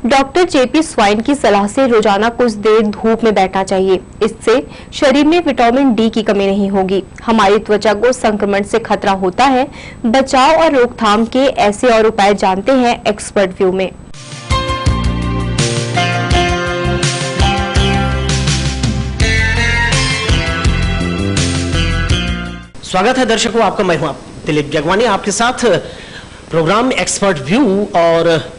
Doctor JP swine की सलाह से रोजाना कुछ देर धूप में बैठना चाहिए। इससे शरीर में विटामिन डी की कमी नहीं होगी। हमारी त्वचा को संक्रमण से खतरा होता है। बचाव और रोकथाम के ऐसे और उपाय जानते हैं एक्सपर्ट व्यू में। स्वागत है दर्शकों, आपका मैं हूं दिलीप जगवानी, आपके साथ प्रोग्राम एक्सपर्ट व्यू। और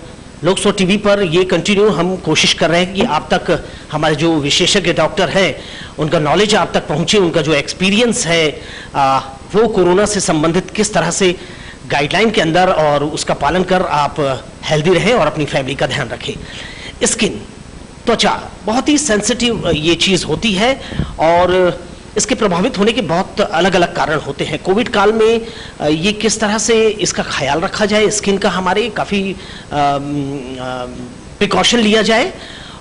लोकसो टीवी पर ये कंटिन्यू हम कोशिश कर रहे हैं कि आप तक हमारे जो विशेषज्ञ डॉक्टर हैं उनका नॉलेज आप तक पहुंचे, उनका जो एक्सपीरियंस है वो कोरोना से संबंधित किस तरह से गाइडलाइन के अंदर और उसका पालन कर आप हेल्दी रहें और अपनी फैमिली का ध्यान रखें। स्किन, त्वचा बहुत ही सेंसिटिव ये चीज़ होती है और इसके प्रभावित होने के बहुत अलग अलग कारण होते हैं। कोविड काल में ये किस तरह से इसका ख्याल रखा जाए, स्किन का हमारे काफ़ी प्रिकॉशन लिया जाए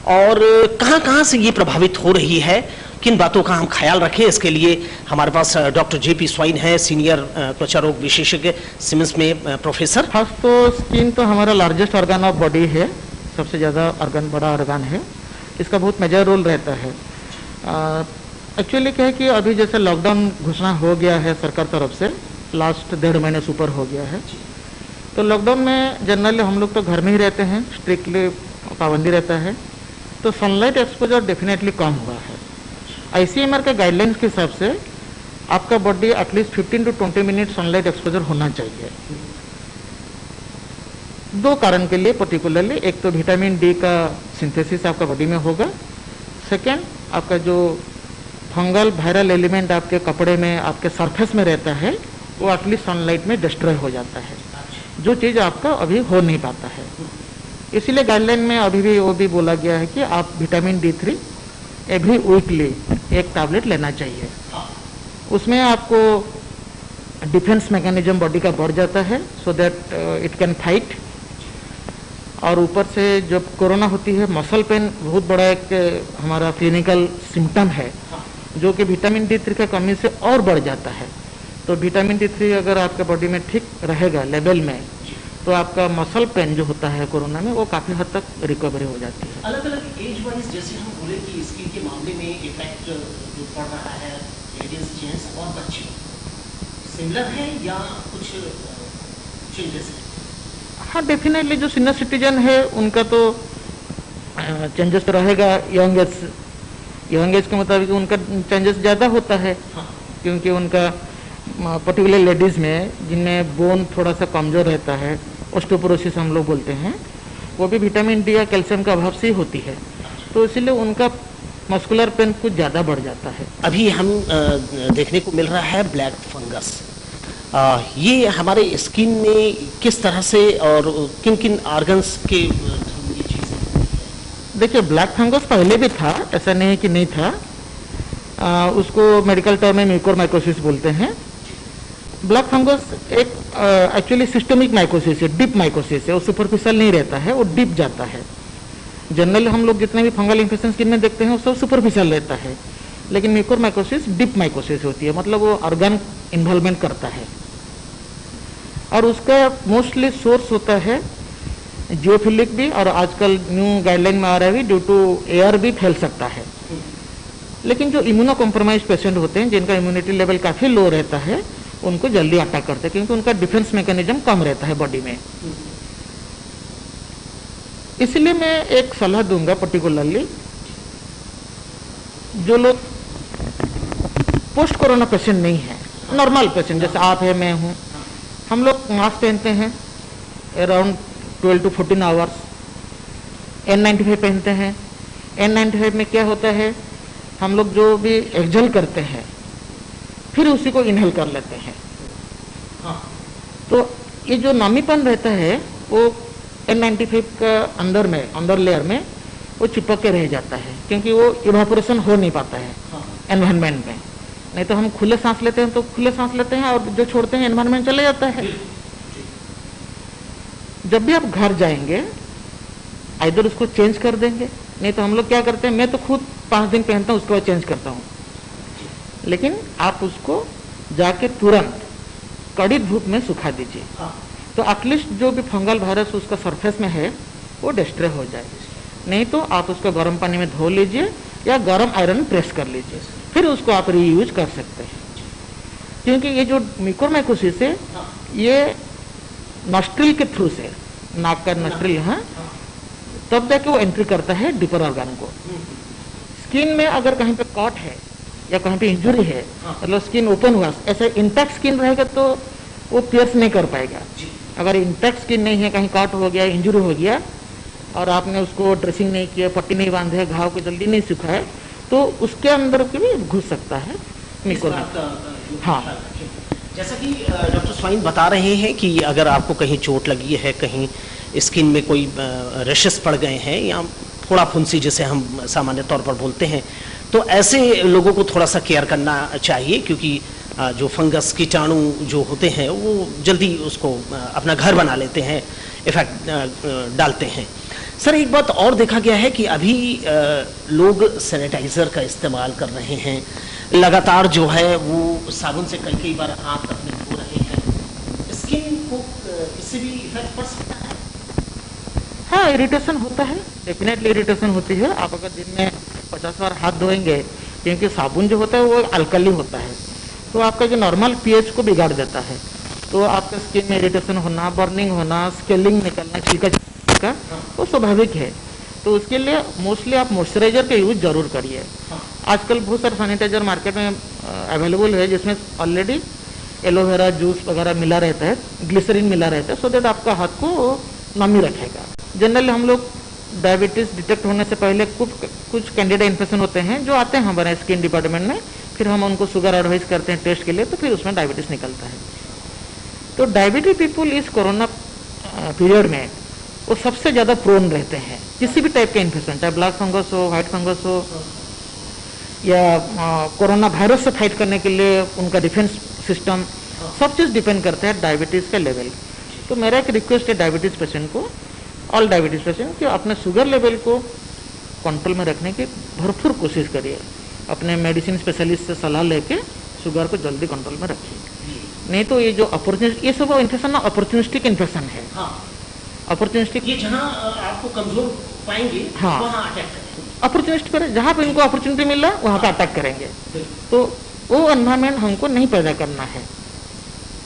और कहाँ से ये प्रभावित हो रही है, किन बातों का हम ख्याल रखें, इसके लिए हमारे पास डॉक्टर जेपी स्वाइन है, सीनियर त्वचा रोग विशेषज्ञ सिमंस में प्रोफेसर। फर्स्ट तो स्किन तो हमारा लार्जेस्ट ऑर्गन ऑफ बॉडी है, सबसे ज़्यादा ऑर्गन, बड़ा ऑर्गन है। इसका बहुत मेजर रोल रहता है। एक्चुअली क्या है कि अभी जैसे लॉकडाउन घोषणा हो गया है सरकार तरफ से, लास्ट 1.5 महीने से ऊपर हो गया है, तो लॉकडाउन में जनरली हम लोग तो घर में ही रहते हैं, स्ट्रिक्टली पाबंदी रहता है, तो सनलाइट एक्सपोजर डेफिनेटली कम हुआ है। आईसीएमआर के गाइडलाइंस के हिसाब से आपका body at least 15 to 20 minute sunlight exposure होना चाहिए। 2 कारण के लिए पर्टिकुलरली, एक तो विटामिन डी का सिंथेसिस आपका बॉडी में होगा, सेकेंड आपका जो फंगल वायरल एलिमेंट आपके कपड़े में, आपके सरफेस में रहता है, वो एटलीस्ट सनलाइट में डिस्ट्रॉय हो जाता है, जो चीज़ आपका अभी हो नहीं पाता है। इसीलिए गाइडलाइन में अभी भी वो भी बोला गया है कि आप vitamin D3 every weekly 1 tablet लेना चाहिए। उसमें आपको डिफेंस मैकेनिज्म बॉडी का बढ़ जाता है, so that it can fight. और ऊपर से जब कोरोना होती है, मसल पेन बहुत बड़ा एक हमारा क्लिनिकल सिम्टम है, जो कि विटामिन D3 का कमी से और बढ़ जाता है। तो विटामिन D3 अगर आपके बॉडी में ठीक रहेगा लेवल में, तो आपका मसल पेन जो होता है कोरोना में, वो काफ़ी हद तक रिकवरी हो जाती है। अलग अलग एज वाइज जैसे हम बोले कि स्किन के मामले में इफेक्ट जो पड़ रहा है लेडीज, जेंट्स और बच्चे, सिमिलर है या कुछ चेंजेस है? हाँ, डेफिनेटली जो सीनियर सिटीजन है उनका तो चेंजेस तो रहेगा। यंग एज के मुताबिक उनका चेंजेस ज़्यादा होता है। हाँ। क्योंकि उनका पर्टिकुलर लेडीज़ में जिनमें बोन थोड़ा सा कमज़ोर रहता है, ऑस्टियोपोरोसिस हम लोग बोलते हैं, वो भी विटामिन डी या कैल्शियम का अभाव से ही होती है, तो इसीलिए उनका मस्कुलर पेन कुछ ज़्यादा बढ़ जाता है। अभी हम देखने को मिल रहा है ब्लैक फंगस, ये हमारे स्किन में किस तरह से और किन किन ऑर्गन्स के? देखिए, ब्लैक फंगस पहले भी था, ऐसा नहीं है कि नहीं था। उसको मेडिकल टर्म में म्यूकोरमाइकोसिस बोलते हैं। ब्लैक फंगस एक एक्चुअली सिस्टमिक माइकोसिस है, डीप माइकोसिस है, वो सुपरफिशियल नहीं रहता है, वो डीप जाता है। जनरली हम लोग जितने भी फंगल इन्फेक्शन स्किन में देखते हैं वो सब सुपरफिशियल रहता है, लेकिन म्यूकोरमाइकोसिस डीप माइकोसिस होती है, मतलब वो ऑर्गन इन्वॉल्वमेंट करता है। और उसका मोस्टली सोर्स होता है जियोफिलिक भी, और आजकल न्यू गाइडलाइन में आ रहा है भी ड्यू टू एयर भी फैल सकता है। लेकिन जो इम्यूनो कॉम्प्रोमाइज पेशेंट होते हैं, जिनका इम्यूनिटी लेवल काफ़ी लो रहता है, उनको जल्दी अटैक करते हैं, क्योंकि उनका डिफेंस मैकेनिज्म कम रहता है बॉडी में। इसलिए मैं एक सलाह दूंगा पर्टिकुलरली जो लोग पोस्ट कोरोना पेशेंट नहीं है, नॉर्मल पेशेंट जैसे आप है, मैं हूँ, हम लोग मास्क पहनते हैं अराउंड 12 to 14 आवर्स, N95 पहनते हैं। N95 में क्या होता है, हम लोग जो भी एक्सहेल करते हैं फिर उसी को इनहेल कर लेते हैं। हाँ। तो ये जो नामीपन रहता है वो N95 का अंदर लेयर में वो चिपक के रह जाता है, क्योंकि वो इवापोरेशन हो नहीं पाता है एनवायरनमेंट में। नहीं तो हम खुले सांस लेते हैं तो खुले सांस लेते हैं, और जो छोड़ते हैं एनवायरनमेंट चले जाता है। जब भी आप घर जाएंगे इधर उसको चेंज कर देंगे, नहीं तो हम लोग क्या करते हैं, मैं तो खुद 5 दिन पहनता हूँ, उसके बाद चेंज करता हूँ, लेकिन आप उसको जाके तुरंत कड़ी धूप में सुखा दीजिए। तो एटलीस्ट जो भी फंगल वायरस उसका सरफेस में है वो डिस्ट्रॉय हो जाए। नहीं तो आप उसको गर्म पानी में धो लीजिए या गर्म आयरन प्रेस कर लीजिए, फिर उसको आप रीयूज कर सकते हैं। क्योंकि ये जो म्यूकोरमाइकोसिस है ये नॉस्ट्रिल के थ्रू से, नाक का नॉस्ट्रिल है, तब जाके वो एंट्री करता है डीपर ऑर्गन को। स्किन में अगर कहीं पे कट है या कहीं पे इंजुरी है, मतलब स्किन ओपन हुआ, ऐसे इंटैक्ट स्किन रहेगा तो वो पियर्स नहीं कर पाएगा। अगर इंटैक्ट स्किन नहीं है, कहीं कट हो गया, इंजुरी हो गया और आपने उसको ड्रेसिंग नहीं किया, पट्टी नहीं बांधे, घाव को जल्दी नहीं सुखाए, तो उसके अंदर के भी घुस सकता है म्यूकोरमाइकोसिस। हाँ, जैसा कि डॉक्टर स्वाइन बता रहे हैं कि अगर आपको कहीं चोट लगी है, कहीं स्किन में कोई रैशेस पड़ गए हैं या फोड़ा फुंसी जिसे हम सामान्य तौर पर बोलते हैं, तो ऐसे लोगों को थोड़ा सा केयर करना चाहिए, क्योंकि जो फंगस कीटाणु जो होते हैं वो जल्दी उसको अपना घर बना लेते हैं, इफेक्ट डालते हैं। सर, एक बात और देखा गया है कि अभी लोग सैनिटाइज़र का इस्तेमाल कर रहे हैं, लगातार जो है वो साबुन से कई बार हाथ अपने धो रहे हैं, स्किन को इससे भी इफेक्ट पड़ सकता है? हाँ, इरिटेशन होता है, डेफिनेटली इरिटेशन होती है। आप अगर दिन में 50 बार हाथ धोएंगे, क्योंकि साबुन जो होता है वो अल्कली होता है, तो आपका जो नॉर्मल पीएच को बिगाड़ देता है, तो आपका स्किन में इरिटेशन होना, बर्निंग होना, स्केलिंग निकलना, छिलका का, वो स्वाभाविक है। तो उसके लिए मोस्टली आप मॉइस्चराइजर का यूज जरूर करिए। आजकल बहुत सारे सैनिटाइजर मार्केट में अवेलेबल है, जिसमें ऑलरेडी एलोवेरा जूस वगैरह मिला रहता है, ग्लिसरीन मिला रहता है, सो दैट आपका हाथ को नमी रखेगा। जनरली हम लोग डायबिटीज डिटेक्ट होने से पहले कुछ कैंडिडा इन्फेक्शन होते हैं जो आते हैं हमारे स्किन डिपार्टमेंट में, फिर हम उनको शुगर एडवाइस करते हैं टेस्ट के लिए, तो फिर उसमें डायबिटीज निकलता है। तो डायबिटीज पीपुल इस कोरोना पीरियड में वो सबसे ज़्यादा प्रोन रहते हैं किसी भी टाइप के इन्फेक्शन, चाहे ब्लैक फंगस हो, व्हाइट फंगस हो, या कोरोना वायरस से फाइट करने के लिए उनका डिफेंस सिस्टम, सब चीज़ डिपेंड करता है डायबिटीज़ के लेवल। तो मेरा एक रिक्वेस्ट है डायबिटीज़ पेशेंट को, ऑल डायबिटीज़ पेशेंट, कि अपने शुगर लेवल को कंट्रोल में रखने की भरपूर कोशिश करिए। अपने मेडिसिन स्पेशलिस्ट से सलाह लेके शुगर को जल्दी कंट्रोल में रखिए। नहीं तो ये जो अपॉर्चुनिटी, ये सब इन्फेक्शन ना अपॉर्चुनिस्टिक इन्फेक्शन है। अपॉर्चुनिस्टिक, ये जहाँ आपको कमजोर पाएंगे, हाँ, वहाँ अटैक करेंगे, अपॉर्चुनिस्ट करें, जहाँ पे इनको अपॉर्चुनिटी मिला वहाँ पे अटैक करेंगे। तो वो एनवायरमेंट हमको नहीं पैदा करना है,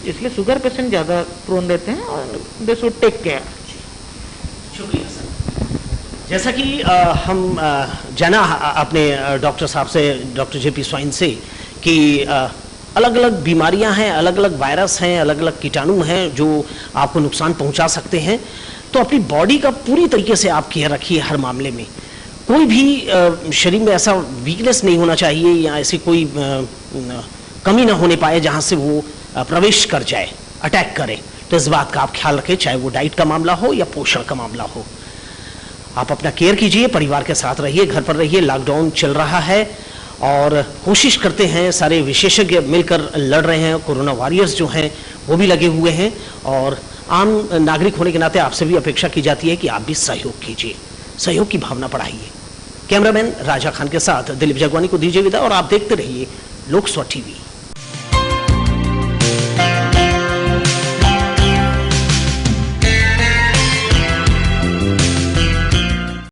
इसलिए शुगर पेशेंट ज़्यादा प्रोन रहते हैं और दे शुड टेक केयर। शुक्रिया सर। जैसा कि हम जाना अपने डॉक्टर साहब से, डॉक्टर जेपी स्वाइन से, कि अलग अलग बीमारियां हैं, अलग अलग वायरस हैं, अलग अलग कीटाणु हैं जो आपको नुकसान पहुंचा सकते हैं। तो अपनी बॉडी का पूरी तरीके से आप केयर रखिए हर मामले में। कोई भी शरीर में ऐसा वीकनेस नहीं होना चाहिए या ऐसी कोई कमी ना होने पाए जहां से वो प्रवेश कर जाए, अटैक करे। तो इस बात का आप ख्याल रखें, चाहे वो डाइट का मामला हो या पोषण का मामला हो। आप अपना केयर कीजिए, परिवार के साथ रहिए, घर पर रहिए। लॉकडाउन चल रहा है और कोशिश करते हैं, सारे विशेषज्ञ मिलकर लड़ रहे हैं, कोरोना वॉरियर्स जो हैं वो भी लगे हुए हैं, और आम नागरिक होने के नाते आपसे भी अपेक्षा की जाती है कि आप भी सहयोग कीजिए, सहयोग की भावना बढ़ाइए। कैमरामैन राजा खान के साथ दिलीप जगवानी को दीजिए विदा, और आप देखते रहिए लोकस्वर टीवी।